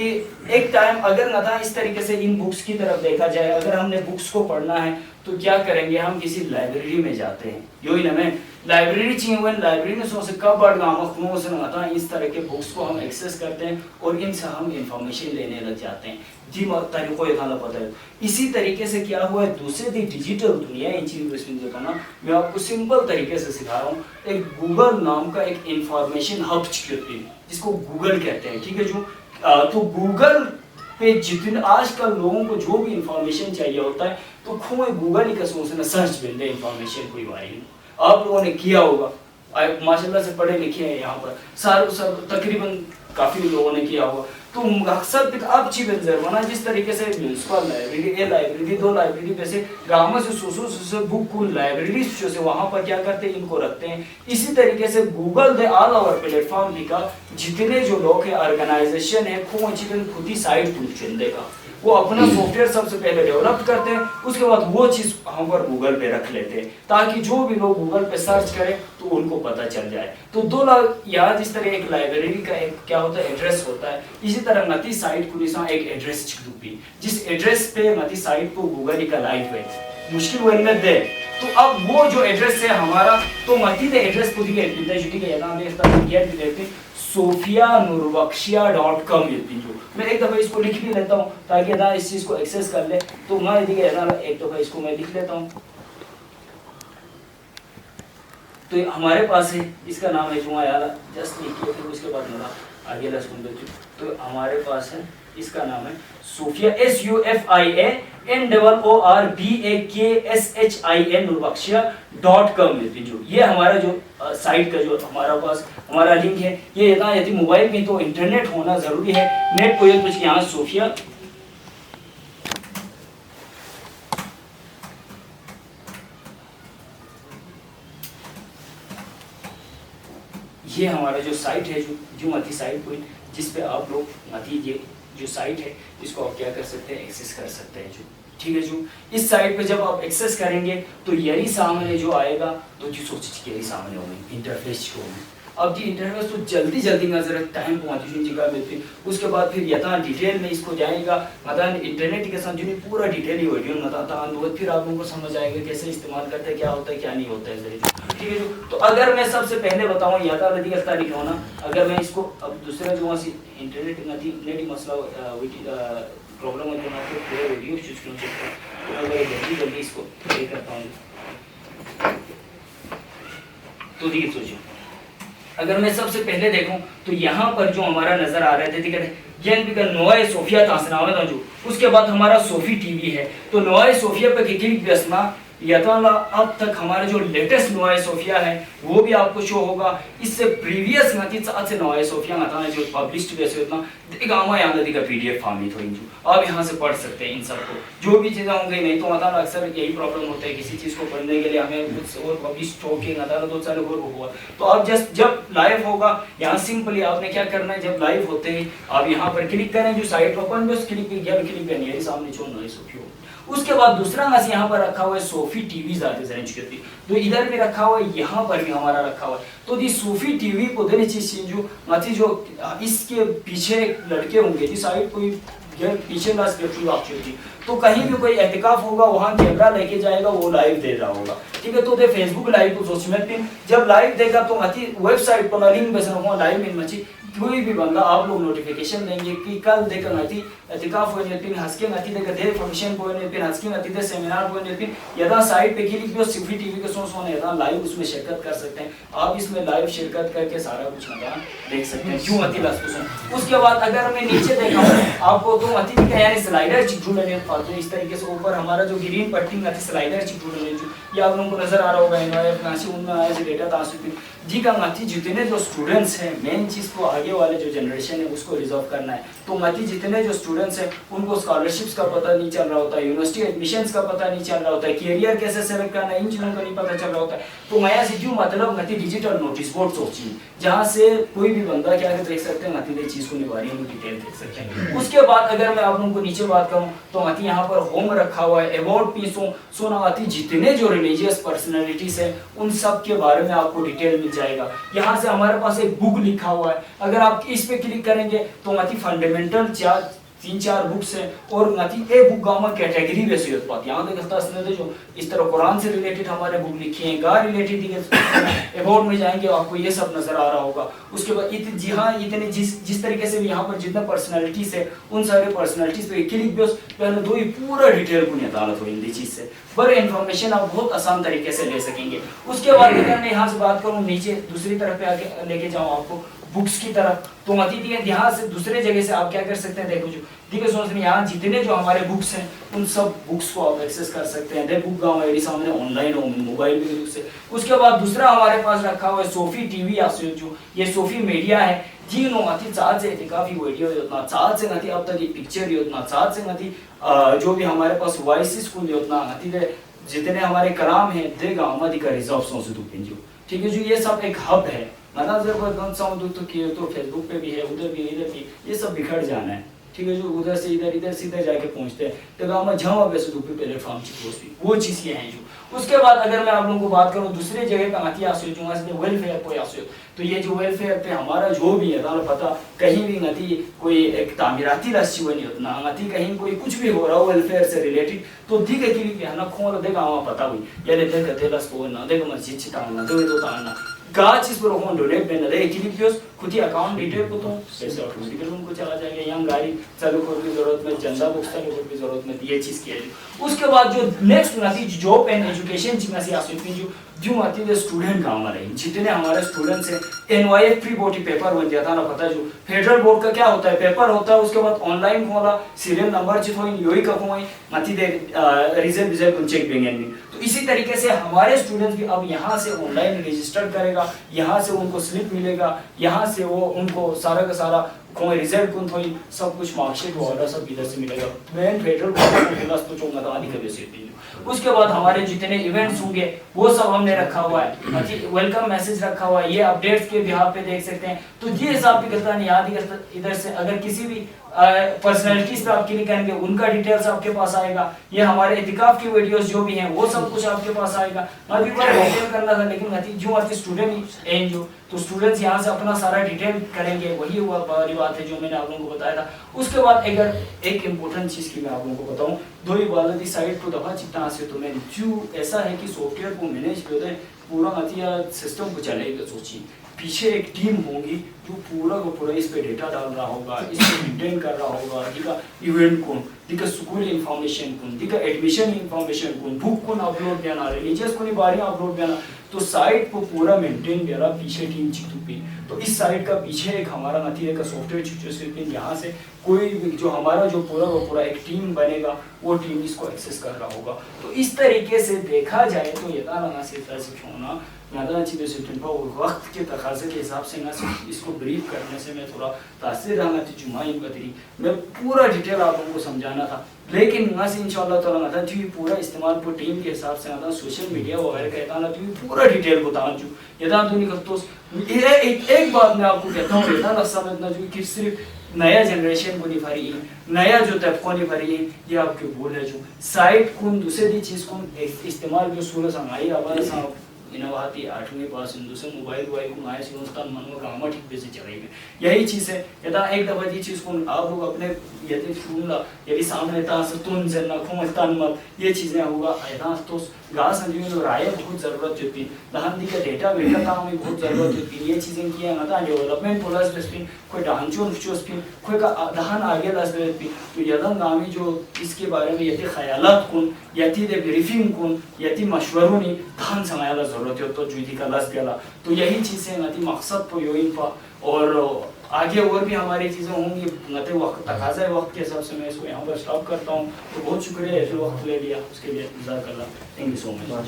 एक टाइम अगर न था इस तरीके से इन बुक्स की तरफ देखा जाए अगर हमने बुक्स को पढ़ना है तो क्या करेंगे हम किसी लाइब्रेरी में जाते हैं यो ही ना मैं लाइब्रेरी चाहिए हुए लाइब्रेरी में सोच कब बढ़ गाँव से ना इस तरह के बुक्स को हम एक्सेस करते हैं और इनसे हम इंफॉर्मेशन लेने लग जाते हैं जी तरीक़ों ये थाना पता है। इसी तरीके से क्या हुआ है दूसरे दी डिजिटल दुनिया इन चीज़ों का ना मैं आपको सिंपल तरीके से सिखा रहा हूँ। एक गूगल नाम का एक इंफॉर्मेशन हब होती है जिसको गूगल कहते हैं, ठीक है जो तो गूगल पे जितने आजकल लोगों को जो भी इंफॉर्मेशन चाहिए होता है तो खोए गूगल ही कसमों से ना सर्च मिलते हैं इंफॉर्मेशन कोई बारे में आप लोगों ने किया होगा माशाल्लाह से पढ़े लिखे हैं यहाँ पर सब तकरीबन काफ़ी लोगों ने किया होगा। तो मकसद अब चीज़ जरमाना जिस तरीके से म्यूनसिपल लाइब्रेरी ए लाइब्रेरी 2 लाइब्रेरी पे से गाँव से सो बुक को लाइब्रेरी जो से वहाँ पर क्या करते हैं इनको रखते हैं। इसी तरीके से Google they all over platform भी का जितने जो लोग हैं ऑर्गेनाइजेशन है खुद ही साइट देगा वो अपना सॉफ्टवेयर सबसे पहले डेवलप करते हैं उसके बाद वो चीज़ हम पर गूगल पे रख लेते हैं ताकि जो भी लोग गूगल पे सर्च करें तो उनको पता चल जाए। तो 2 लाख याद इस तरह एक लाइब्रेरी का एक क्या होता है एड्रेस होता है। इसी तरह नती साइट को एक एड्रेस छिपी जिस एड्रेस पे नती साइट को गूगल ही का लाइव है मुश्किल वो दे। तो अब वो जो एड्रेस है हमारा तो मती दे एड्रेस को देते sofianurbakhshia.com मैं एक दफ़ा इसको लिख भी लेता हूँ ताकि अदा इस चीज़ को एक्सेस कर ले। तो मैं एक दफ़ा इसको मैं लिख लेता हूँ तो हमारे पास है इसका नाम है जुआ यार जस्ट लिखिए फिर उसके बाद मेरा आगे ला सुन लेते हो। तो हमारे पास है, इसका नाम है सोफिया, SUFIA NOORBAKSHIA.com में जो ये हमारा जो साइट का जो हमारा पास हमारा लिंक है, ये इतना यदि मोबाइल में तो इंटरनेट होना जरूरी है, नेट को ये कुछ यहाँ सोफिया ये हमारा जो साइट है जो मती साइट कोई जिस पे आप लोग मती ये जो साइट है इसको आप क्या कर सकते हैं, एक्सेस कर सकते हैं जो, ठीक है। जो इस साइट पे जब आप एक्सेस करेंगे तो यही सामने जो आएगा तो जो सोच यही सामने होगी इंटरफेस शो में। अब जी इंटरफेस तो जल्दी जल्दी में जरा टाइम पहुंची जगह मिलती, उसके बाद फिर यथा डिटेल में इसको जाएगा, मतलब इंटरनेट के साथ जो पूरा डिटेल ही वीडियो में बताता हूँ, फिर आप लोगों को समझ आएगा कैसे इस्तेमाल करते हैं, क्या होता है क्या नहीं होता है, ठीक है। तो अगर मैं सबसे पहले बताऊँ यथा नदी का तारीख होना, अगर मैं इसको अब दूसरा जो वहाँ इंटरनेट नदी नेट मसला प्रॉब्लम होती है, आपको पूरा वीडियो चूज कर सकता हूँ, तो अगर जल्दी जल्दी इसको प्ले करता हूँ तो देखिए सोचिए, अगर मैं सबसे पहले देखूं तो यहाँ पर जो हमारा नजर आ रहा है ठीक है, ये नोए सोफिया तासनावा था जो, उसके बाद हमारा सोफी टीवी है, तो नोए सोफिया पे क्लिक बेसना यताला अब तक हमारे जो लेटेस्ट नोए सोफिया है वो भी आपको शो होगा, इससे प्रीवियस नतीज से नोए सोफिया आता है जो पब्लिश्ड वैसे उतना दिखामा यहाँ नदी का PDF फॉर्म थोड़ी जो आप यहाँ से पढ़ सकते हैं इन सबको, जो भी चीज़ें होंगी, नहीं तो मतलब अक्सर यही प्रॉब्लम होता है किसी चीज़ को पढ़ने के लिए हमें कुछ और पब्लिश होके मतलब दो साल और हुआ, तो आप जस्ट जब लाइव होगा यहाँ सिंपली आपने क्या करना है, जब लाइव होते ही आप यहाँ पर क्लिक करें जो साइट ओपन बस क्लिक करनी है सामने जो नोए सोफिया, उसके बाद दूसरा नस यहाँ पर रखा हुआ है सोफी टीवी जाते जरेंच करती, तो इधर भी रखा हुआ है, यहाँ पर भी हमारा रखा हुआ है, तो दी सोफी टीवी को देने चीज जो माथी जो इसके पीछे लड़के होंगे जी साइड कोई पीछे नस करती, तो कहीं भी कोई एहतिकाफ होगा वहाँ कैमरा लेके जाएगा, वो लाइव दे रहा होगा, ठीक है। तो दे फेसबुक लाइव तो सोच में पिन जब लाइव देगा तो माथी वेबसाइट पर लिंक बेस रखूँगा लाइव में मची कोई भी बंदा आप लोग नोटिफिकेशन देंगे कि कल देखा नती एतिकाफ होने पिन हंसके नती देखा दे फंक्शन को होने पिन हंसके नती दे सेमिनार को होने पिन यदा साइट पे क्लिक भी सोफी टीवी के सोने यदा लाइव उसमें शिरकत कर सकते हैं, आप इसमें लाइव शिरकत करके सारा कुछ नता देख सकते हैं क्यों अति लास्ट। उसके बाद अगर मैं नीचे देखा आपको तो अति का यानी स्लाइडर चिट्ठू लेने पाते इस तरीके से ऊपर हमारा जो ग्रीन पट्टी में स्लाइडर चिट्ठू लेने जो ये आप लोगों को नजर आ रहा होगा इनवाइट उनमें आया जो डेटा तासुफी जी का मती जितने जो स्टूडेंट्स हैं मेन चीज़ को आगे वाले जो जनरेशन है उसको रिजर्व करना है, तो मती जितने जो स्टूडेंट्स हैं उनको स्कॉलरशिप्स का पता नहीं चल रहा होता है, यूनिवर्सिटी एडमिशन्स का पता नहीं चल रहा होता है, कैरियर कैसे सेलेक्ट करना है इन चीज़ों का नहीं पता चल रहा होता है, तो मैं सीधू मतलब मती डिजिटल नोटिस बोर्ड सोची जहाँ से कोई भी बंदा क्या देख सकते हैं मती चीज़ को निभारी डिटेल देख सकते हैं। उसके बाद अगर मैं आप लोगों को नीचे बात करूँ तो मती यहाँ पर होम रखा हुआ है अबाउट पीसों सोना मती जितने जो रिलीजियस पर्सनैलिटीज है उन सब के बारे में आपको डिटेल मिल जाएगा। यहाँ से हमारे पास एक बुक लिखा हुआ है, अगर आप इस पे क्लिक करेंगे तो मती फंडामेंटल 3-4 बुक्स हैं और नती ए बुक गाँव में कैटेगरी वैसे होता है, यहाँ तक जो इस तरह कुरान से रिलेटेड हमारे बुक लिखी हैं, गा रिलेटेड अबाउट में जाएंगे आपको ये सब नजर आ रहा होगा। उसके बाद जी हाँ इतने जिस तरीके से भी यहाँ पर जितने पर्सनैलिटीज है उन सारे पर्सनैलिटीज पे क्लिक बेस पहले दो ही पूरा डिटेल को निकाला हो हिंदी चीज से बड़े इन्फॉर्मेशन आप बहुत आसान तरीके से ले सकेंगे। उसके बाद अगर मैं यहाँ से बात करूँ नीचे दूसरी तरफ पे आके लेके जाऊँ आपको बुक्स की तरफ, तो मती यहाँ से दूसरे जगह से आप क्या कर सकते हैं, देखो जो ठीक है सोच यहाँ जितने जो हमारे बुक्स हैं उन सब बुक्स को आप एक्सेस कर सकते हैं, बुक गाँव आईडी सामने ऑनलाइन हो मोबाइल भी से। उसके बाद दूसरा हमारे पास रखा हुआ है सोफी टीवी या जो ये सोफी मीडिया है जी नो अति चार्ज से काफी वीडियो उतना चार्ज से नती अब तक ये पिक्चर उतना चार्ज से नती जो भी हमारे पास वॉइसेस को उतना नती जितने हमारे कलाम है दे गाँव का रिजर्व सोच जो ठीक है जो ये सब एक हब है, मतलब जब तो फेसबुक पे भी है उधर भी इधर भी ये सब बिखर जाना है, ठीक है जो उधर से इधर सीधे जाके पहुंचते हैं तो गाँव में जहाँ वैसे दूसरी प्लेटफॉर्म की वो चीज़ ये है जो। उसके बाद अगर मैं आप लोगों को बात करूँ दूसरे जगह पे आती आसो जो वेलफेयर को आसो, तो ये जो वेलफेयर पे हमारा जो भी है पता कहीं भी नती कोई एक तामीराती रस्सी नहीं उतना नती कहीं कोई कुछ भी हो रहा हो वेलफेयर से रिलेटेड तो ठीक है कि है ना खोल देगा वहाँ पता हुई या देख तेलस को ना देख मस्जिद छिटाना तो ताना गाच इस पर हों डोनेट में नदे इक्लिपियोस खुद ही अकाउंट डिटेल को तो पैसे ऑटोमेटिकली उनको चला जाएगा, यहाँ गाड़ी चालू करने की जरूरत में चंदा बुक्स चालू करने की जरूरत में ये चीज़ किया है। उसके बाद जो नेक्स्ट नतीज जॉब एंड एजुकेशन जी में से आसुफिन जो आती है स्टूडेंट का हमारे जितने हमारे स्टूडेंट्स हैं NYF प्री बोर्ड पेपर बन जाता ना पता जो फेडरल बोर्ड का क्या होता है पेपर होता है उसके बाद ऑनलाइन खोला सीरियल नंबर जित हो योही का कोई मती दे रिजल्ट चेक देंगे तो इसी तरीके से हमारे स्टूडेंट्स भी अब यहाँ से ऑनलाइन रजिस्टर करेगा यहाँ से उनको स्लिप मिलेगा यहाँ से वो उनको सारा का सारा कोई रिजल्ट कौन थोड़ी सब कुछ मार्कशीट वगैरह सब इधर से मिलेगा मेन फेडरल बोर्ड क्लास तो चोंगा दानी कभी से उसके बाद हमारे जितने इवेंट्स होंगे वो सब हमने रखा हुआ है वेलकम मैसेज रखा हुआ है ये अपडेट्स के बिहार पे देख सकते हैं तो ये हिसाब भी करता नहीं याद ही करता इधर से अगर किसी भी पर्सनैलिटीज पे आपके लिए करेंगे उनका डिटेल्स आपके पास आएगा ये हमारे इतिकाफ की वीडियोस जो भी हैं वो सब कुछ आपके पास आएगा अभी पर डिटेल करना था लेकिन जो आती स्टूडेंट एन जो तो स्टूडेंट्स यहाँ से अपना सारा डिटेल करेंगे वही हुआ बड़ी बात है जो मैंने आप लोगों को बताया था उसके बाद अगर एक इम्पोर्टेंट चीज़ की मैं आप लोगों को बताऊँ दो ही वालदी साइड को दफा चिट्टा से तो मैं जो ऐसा है कि सॉफ्टवेयर को मैनेज करते हैं पूरा हथिया सिस्टम को चलेगा सोचिए पीछे एक टीम होगी जो पूरा का पूरा इस पे डेटा डाल रहा होगा इसको मेंटेन कर रहा होगा दिखा इवेंट कौन दिखा स्कूल इंफॉर्मेशन कौन दिखा एडमिशन इंफॉर्मेशन कौन बुक कौन अपलोड देना रिलीजियस को बारी अपलोड देना तो साइट को पूरा मेंटेन करा पीछे टीम चिटू पे तो इस साइट का पीछे एक हमारा नतीजे का सॉफ्टवेयर चिटू यहाँ से कोई जो हमारा जो पूरा एक टीम बनेगा वो टीम इसको एक्सेस कर रहा होगा तो इस तरीके से देखा जाए तो ये ना सिर्फ होना मैदान चीज़ें से वक्त के तकाजे के हिसाब से ना सिर्फ इसको ब्रीफ करने से मैं थोड़ा तासीर रहा थी जुमाई बदरी मैं पूरा डिटेल आप लोगों को समझाना था लेकिन ना से इंशाल्लाह ताला ना था जो पूरा इस्तेमाल को टीम के हिसाब से ना सोशल मीडिया वगैरह कहता ना तो पूरा डिटेल बता जो यदा तो नहीं करते एक बात मैं आपको कहता हूँ यदा ना समझना जो कि सिर्फ नया जनरेशन को नहीं भरी नया जो तबको नहीं भरी ये आपके बोल है जो साइट कौन दूसरी चीज़ को इस्तेमाल जो सूरज हमारी आवाज़ साहब इनवाती 8वीं पास दूसरे मोबाइल वोबाइल को आए सिंस्तान मन गाँव ठीक पे से चलेंगे यही चीज़ है यदा एक दफा ये चीज़ को आप लोग अपने यदि सुनला यदि सामने तुम जन्ना खुमस्तान मत ये चीज़ें होगा ऐसा तो घास अंजमी राय बहुत ज़रूरत होती दहान का डेटा बेटा काम में बहुत ज़रूरत होती ये चीज़ें किया ना डेवलपमेंट प्लस बेस्पिन कोई डांचो चोस्पिन कोई का दहान आगे लस बेस्पिन तो यदन गामी जो इसके बारे में यदि ख्यालात कौन यदि दे ब्रीफिंग कौन यदि मशवरों नहीं दहान समायाला ज़रूरत है तो जुदी का लस गला तो यही चीज़ें नती मकसद तो यो इनफा और आगे और भी हमारी चीज़ें होंगी नते वक्त तकाज़ा वक्त के हिसाब से मैं इसको यहाँ पर स्टॉप करता हूँ तो बहुत शुक्रिया ऐसे वक्त ले लिया उसके लिए जज़ाकल्लाह थैंक यू सो
मच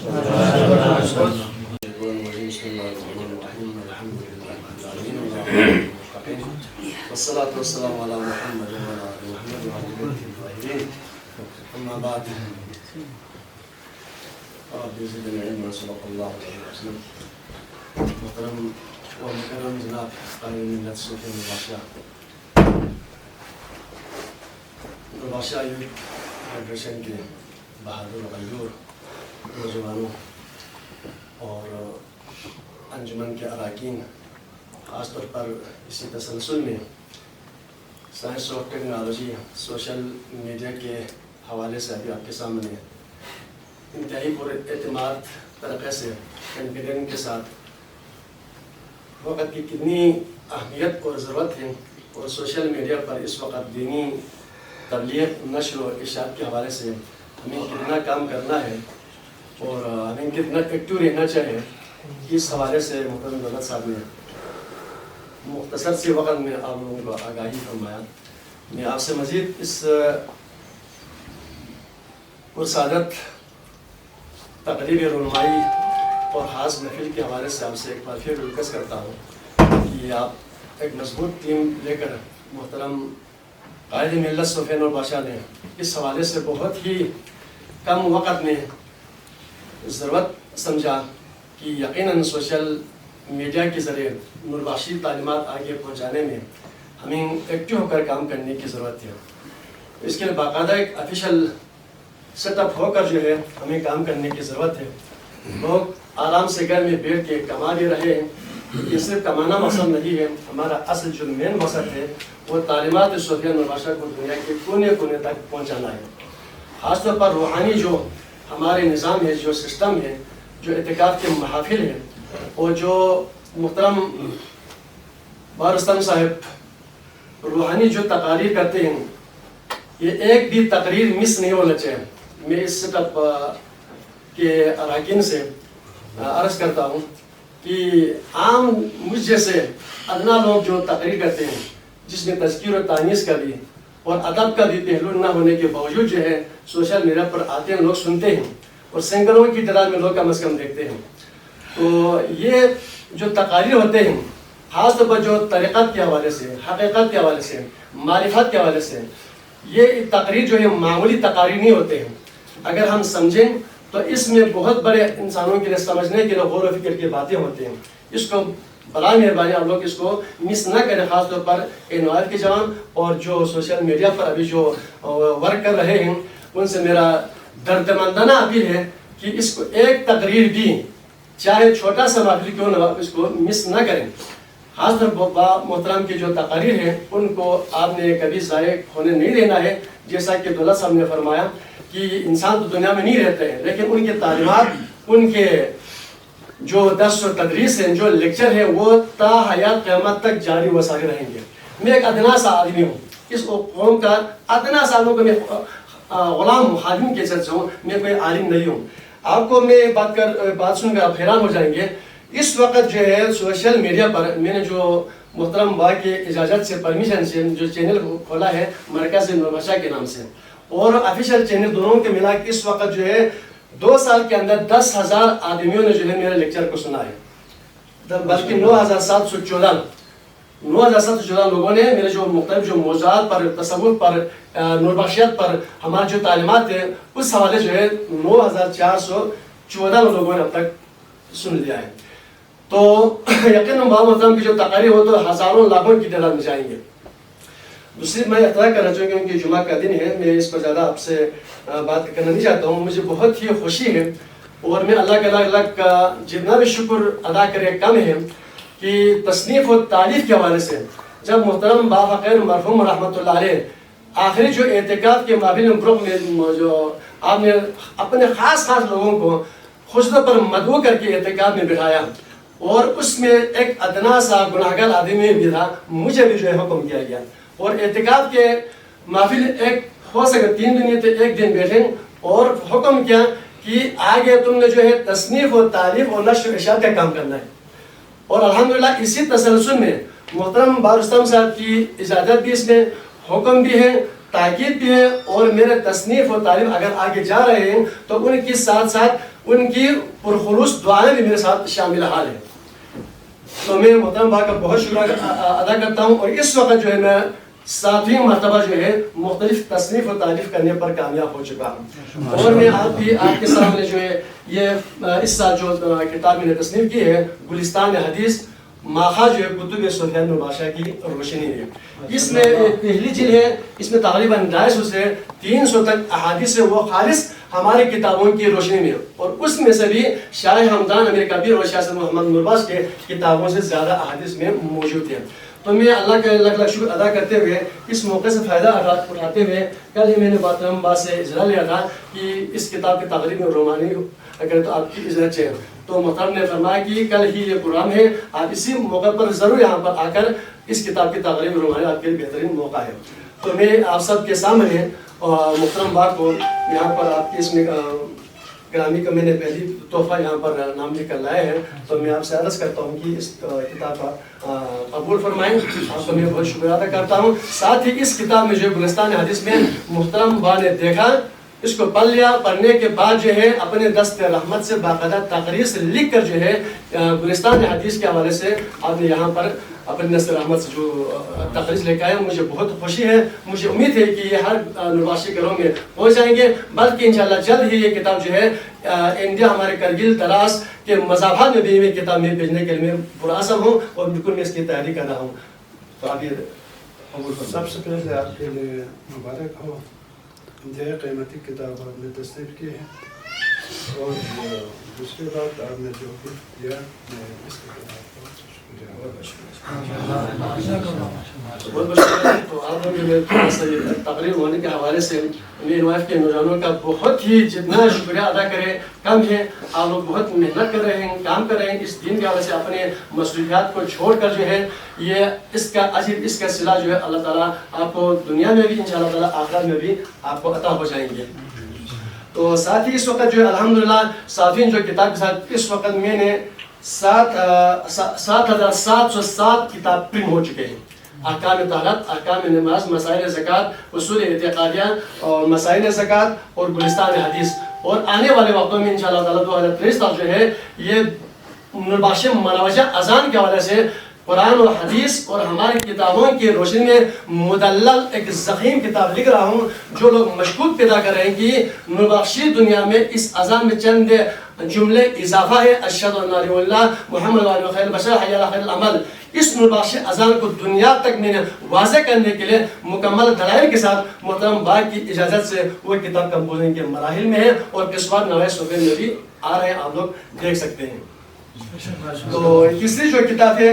ومكرم جناب قائم ملت صوفي مباشرة يوم فیڈریشن کے بہادر غیور نوجوانوں اور انجمن کے اراکین خاص طور پر اسی تسلسل میں سائنس اور ٹیکنالوجی سوشل میڈیا کے حوالے سے ابھی آپ کے سامنے انتہائی پر اعتماد طریقے سے کانفیڈنس کے ساتھ وقت کی کتنی اہمیت اور ضرورت ہے اور سوشل میڈیا پر اس وقت دینی تبلیغ نشر و اشاعت کے حوالے سے ہمیں کتنا کام کرنا ہے اور ہمیں کتنا ایکٹیو رہنا چاہیے اس حوالے سے محترم دولت صاحب نے مختصر سے وقت میں آپ لوگوں کو آگاہی فرمایا. میں آپ سے مزید اس پرسعادت تقریب رونمائی اور خاص محفل کے حوالے سے آپ سے ایک بار پھر ریکویسٹ کرتا ہوں کہ آپ ایک مضبوط ٹیم لے کر محترم قائد ملت سفین اور بادشاہ نے اس حوالے سے بہت ہی کم وقت میں ضرورت سمجھا کہ یقیناً سوشل میڈیا کے ذریعے نوربخشی تعلیمات آگے پہنچانے میں ہمیں ایکٹیو ہو کر کام کرنے کی ضرورت ہے. اس کے لیے باقاعدہ ایک آفیشیل سیٹ اپ ہو کر جو ہے ہمیں کام کرنے کی ضرورت ہے. لوگ آرام سے گھر میں بیٹھ کے کما بھی رہے ہیں. یہ صرف کمانا مقصد نہیں ہے, ہمارا اصل جو مین مقصد ہے وہ تعلیمات صوفیہ نوربخشہ کو دنیا کے کونے کونے تک پہنچانا ہے. خاص طور پر روحانی جو ہمارے نظام ہے, جو سسٹم ہے, جو اعتکاف کے محافل ہیں, اور جو محترم بارستان صاحب روحانی جو تقاریر کرتے ہیں, یہ ایک بھی تقریر مس نہیں ہونا چاہیے. میں اس سیٹ اپ کے اراکین سے عرض کرتا ہوں کہ عام مجھ جیسے ادنا لوگ جو تقریر کرتے ہیں جس میں تذکیر و تانیث کا بھی اور ادب کا بھی پہلو نہ ہونے کے باوجود جو ہے سوشل میڈیا پر آتے ہیں، لوگ سنتے ہیں اور سینکڑوں کی تعداد میں لوگ کم از کم دیکھتے ہیں. تو یہ جو تقاریر ہوتے ہیں خاص طور پر جو طریقت کے حوالے سے، حقیقت کے حوالے سے، معرفت کے حوالے سے، یہ تقریر جو ہے معمولی تقاریر نہیں ہوتے ہیں. اگر ہم سمجھیں تو اس میں بہت بڑے انسانوں کے لیے سمجھنے کے لیے غور و فکر کی باتیں ہوتی ہیں. اس کو برائے مہربانی آپ لوگ اس کو مس نہ کریں، خاص طور پر نوائب کے جوان اور جو سوشل میڈیا پر ابھی جو ورک کر رہے ہیں ان سے میرا دردمندانہ اپیل ہے کہ اس کو ایک تقریر بھی چاہے چھوٹا سا محفل کیوں نہ اس کو مس نہ کریں. خاص طور پر محترم کی جو تقاریر ہیں ان کو آپ نے کبھی ضائع ہونے نہیں دینا ہے. جیسا کہ دولت صاحب نے فرمایا کہ انسان تو دنیا میں نہیں رہتے ہیں لیکن ان کے تعلیمات، ان کے جو درس و تدریس ہیں، جو لیکچر ہیں، وہ تا حیات قیامت تک جاری و ساری رہیں گے. میں ایک ادنا سا آدمی ہوں، اس قوم کا ادنا سا لوگوں کا میں غلام ہوں، خادم کے چرچ ہوں، میں کوئی عالم نہیں ہوں. آپ کو میں بات سن کر آپ حیران ہو جائیں گے. اس وقت جو ہے سوشل میڈیا پر میں نے جو محترم با کے اجازت سے، پرمیشن سے جو چینل کھولا ہے مرکز نور بخشا کے نام سے، اور آفیشیل چینل دونوں کے ملا کے اس وقت جو ہے 2 سال کے اندر 10,000 آدمیوں نے جو ہے میرے لیکچر کو سنا ہے. بلکہ 9,714 لوگوں نے میرے جو مختلف جو موضوعات پر، تصوف پر، نور بخشیت پر ہماری جو تعلیمات ہیں اس حوالے جو ہے 9,414 لوگوں نے اب تک سن لیا ہے. تو یقیناً باب محترم کی جو تقاریر ہو تو ہزاروں لاکھوں کی تعداد میں جائیں گے. دوسری میں اطلاع کرنا چاہوں گا کہ جمعہ کا دن ہے، میں اس پر زیادہ آپ سے بات کرنا نہیں چاہتا ہوں. مجھے بہت ہی خوشی ہے اور میں اللہ کا جتنا بھی شکر ادا کرے کم ہے کہ تصنیف و تعریف کے حوالے سے جب محترم بافقیر مرحوم رحمۃ اللہ علیہ آخری جو اعتکاف کے مابین گروپ میں جو آپ نے اپنے خاص لوگوں کو خشدہ پر مدعو کر کے اعتکاف میں بٹھایا اور اس میں ایک ادنا سا گناہگار آدمی بھی تھا، مجھے بھی جو ہے حکم کیا گیا اور اعتکاف کے محفل ایک ہو سکے 3 دن تھے، 1 دن بیٹھے اور حکم کیا کہ آگے تم نے جو ہے تصنیف و تعریف اور نشر و اشاعت کا کام کرنا ہے. اور الحمدللہ اسی تسلسل میں محترم بارستم صاحب کی اجازت بھی اس میں، حکم بھی ہے، تاکید بھی ہے اور میرے تصنیف و تعریف اگر آگے جا رہے ہیں تو ان کی ساتھ ان کی پرخلوص دعائیں بھی میرے ساتھ شامل حال ہیں. تو میں محترم بھائی کا بہت شکریہ ادا کرتا ہوں اور اس وقت جو ہے میں 7ویں مرتبہ جو ہے مختلف تصنیف و تعریف کرنے پر کامیاب ہو چکا ہوں. اور میں آپ کے سامنے جو ہے یہ اس سال جو کتاب میں نے تصنیف کی ہے گلستان حدیث ماخا جو ہے کتب سفیان بن بادشاہ کی روشنی ہے. اس میں پہلی جلد ہے، اس میں تقریباً 250 سے 300 تک احادیث ہے، وہ خالص ہماری کتابوں کی روشنی میں، اور اس میں سے بھی شاہ ہمدان امیر کبیر اور شاہ محمد نورباز کے کتابوں سے زیادہ احادیث میں موجود ہیں. تو میں اللہ کا لاکھ شکر ادا کرتے ہوئے اس موقع سے فائدہ اٹھاتے ہوئے کل ہی میں نے محترم با سے اجرا لیا تھا کہ اس کتاب کی تقریب میں رومانی اگر تو آپ کی اجازت چاہیے، تو محترم نے فرمایا کہ کل ہی یہ پروگرام ہے، آپ اسی موقع پر ضرور یہاں پر آ کر اس کتاب کی تقریب رومانی آپ کے لیے بہترین موقع ہے. تو میں آپ سب کے سامنے محترم با کو یہاں پر آپ کی اس میں گرامی کا میں نے پہلی تحفہ یہاں پر نام لکھ کر لائے ہیں. تو میں آپ سے عرض کرتا ہوں کہ اس کتاب کا قبول فرمائیں. آپ کو میں بہت شکریہ ادا کرتا ہوں. ساتھ ہی اس کتاب میں جو گلستان حدیث میں محترم با نے دیکھا، اس کو پڑھ لیا، پڑھنے کے بعد جو ہے اپنے دست رحمت سے باقاعدہ تقریر سے لکھ کر جو ہے گلستان حدیث کے حوالے سے آپ نے یہاں پر اپنے دست رحمت سے جو تقریر لے کے آئے. مجھے بہت خوشی ہے، مجھے امید ہے کہ یہ ہر نرواشی گھروں میں پہنچ جائیں گے، بلکہ انشاءاللہ جلد ہی یہ کتاب جو ہے انڈیا ہمارے کرگل تراس کے مذاہبات میں بھی یہ کتاب میں بھیجنے کے لیے میں پرعزم ہوں اور بالکل میں اس کی تیاری کر رہا ہوں. تو آپ یہ
سب سے پہلے آپ کے لیے مبارک ہو، انتہائی قیمتی کتاب آپ نے تصنیف کی ہے اور دوسری بات آپ نے جو گفٹ دیا میں اس کے لیے آپ کو
بہت بہت شکریہ. تو آپ لوگ تقریر ہونے کے حوالے سے میری وائف کے نوجوانوں کا بہت ہی جتنا شکریہ ادا کرے کم ہے. آپ لوگ بہت محنت کر رہے ہیں، کام کر رہے ہیں اس دین کے حوالے سے، اپنے مصروفیات کو چھوڑ کر جو ہے یہ اس کا اجر، اس کا صلہ جو ہے اللہ تعالیٰ آپ کو دنیا میں بھی انشاءاللہ تعالیٰ آخرت میں بھی آپ کو عطا ہو جائیں گے. تو ساتھ ہی اس وقت جو ہے الحمدللہ صافین جو کتاب کے ساتھ اس وقت میں نے 7,707 کتاب پرنٹ ہو چکے ہیں. احکام طہارت، احکام نماز، مسائل زکوٰۃ، اصول اعتقادیہ اور مسائل زکوٰۃ اور گلستان حدیث. اور آنے والے وقتوں میں انشاءاللہ تعالیٰ 2023 تک جو ہے یہ نوربخش مروجہ اذان کے حوالے سے قرآن اور حدیث اور ہماری کتابوں کی روشنی میں مدلل ایک ضخیم کتاب لکھ رہا ہوں جو لوگ مشکوک پیدا کر رہے ہیں کہ نوربخشی دنیا میں اس اذان میں چند جملے اضافہ ہے، اشہد ان لا الہ الا اللہ محمد وعلی خیر البشر حی علی خیر العمل. اس نوربخشی اذان کو دنیا تک میں نے واضح کرنے کے لیے مکمل دلائل کے ساتھ محترم باغ کی اجازت سے وہ کتاب کمپوزنگ کے مراحل میں ہے اور قسمت نوائے صفحے میں بھی آ رہے ہیں، آپ لوگ دیکھ سکتے ہیں. تو تیسری جو کتاب ہے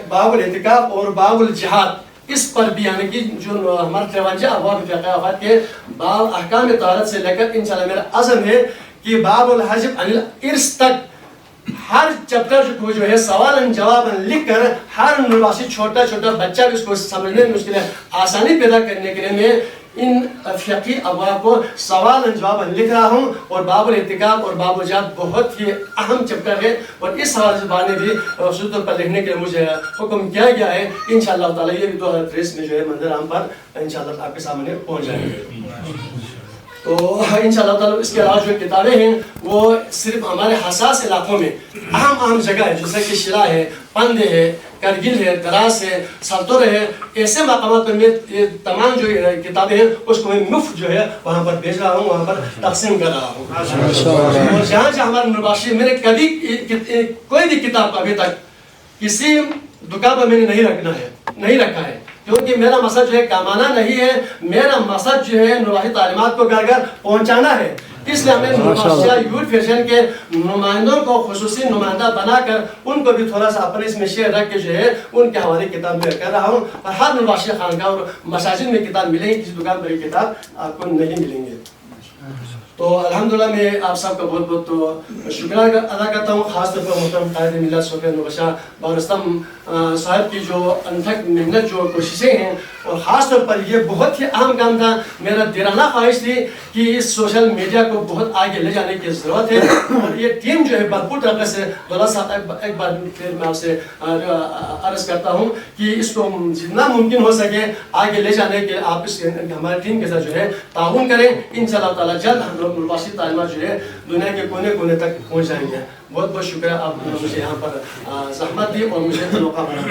باب الاعتکاف اور باب الجہاد، اس پر بھی یعنی کہ جو ہمارے 53 ابواب فقہ آفات کے باب احکام طہارت سے لے کر انشاءاللہ میرا عزم ہے کہ باب الحجب عن الارث تک ہر چیپٹر جو ہے سوال جواب لکھ کر ہر نوربخشی چھوٹا چھوٹا بچہ بھی اس کو سمجھنے میں اس کے لیے آسانی پیدا کرنے کے لیے میں ان فقہی ابواب کو سوال جواب لکھ رہا ہوں. اور باب الاعتکاف اور باب الجہاد بہت ہی اہم چیپٹر ہے اور اس حوالے سے بعد میں بھی خصوصی طور پر لکھنے کے لیے مجھے حکم کیا گیا ہے. انشاءاللہ تعالیٰ یہ بھی 2023 میں جو ہے منظر عام پر انشاءاللہ آپ کے سامنے پہنچ جائیں گے. تو انشاءاللہ تعالیٰ اس کے علاوہ جو کتابیں ہیں وہ صرف ہمارے حساس علاقوں میں اہم جگہ ہے جیسے کہ شیرا ہے، پندے ہے، کرگل ہے، دراس ہے، سلطور ہے، ایسے مقامات پر میں تمام جو کتابیں ہیں اس کو میں مفت جو ہے وہاں پر بھیج رہا ہوں، وہاں پر تقسیم کر رہا ہوں. اور جہاں جہاں ہمارے نوربخشی میں نے کبھی کوئی بھی کتاب کو ابھی تک کسی دکان پر میں نے نہیں رکھا ہے کیونکہ میرا مقصد جو ہے کمانا نہیں ہے، میرا مقصد جو ہے نوربخشی تعلیمات کو گھر گھر پہنچانا ہے. اس لیے ہمیں نوربخشیہ یوتھ فیڈریشن کے نمائندوں کو خصوصی نمائندہ بنا کر ان کو بھی تھوڑا سا اپنے اس میں شیئر رکھ کے جو ہے ان کے حوالے کتاب میں کر رہا ہوں. اور ہر نوربخشی خانقاہ اور مساجد میں کتاب ملیں گی، کسی دکان پر یہ کتاب آپ کو نہیں ملیں گے. تو الحمدللہ میں آپ سب کا بہت بہت شکریہ ادا کرتا ہوں، خاص طور پر محترم قائد ملت صوفیہ نوربخشہ بارستم صاحب کی جو انتھک محنت جو کوششیں ہیں. اور خاص طور پر یہ بہت ہی اہم کام تھا، میرا دیرانہ خواہش تھی کہ اس سوشل میڈیا کو بہت آگے لے جانے کی ضرورت ہے. اور یہ ٹیم جو ہے بھرپور طریقے سے دولت صاحب ایک بار پھر میں آپ سے عرض کرتا ہوں کہ اس کو جتنا ممکن ہو سکے آگے لے جانے کے آپ اس ہماری ٹیم کے ساتھ جو ہے تعاون کریں. انشاءاللہ تعالیٰ جلد ہم لوگ نوربخشی تعلیمات جو ہے دنیا کے کونے کونے تک پہنچ جائیں گے. بہت بہت شکریہ، آپ نے مجھے یہاں پر زحمت دی اور مجھے موقع بنا.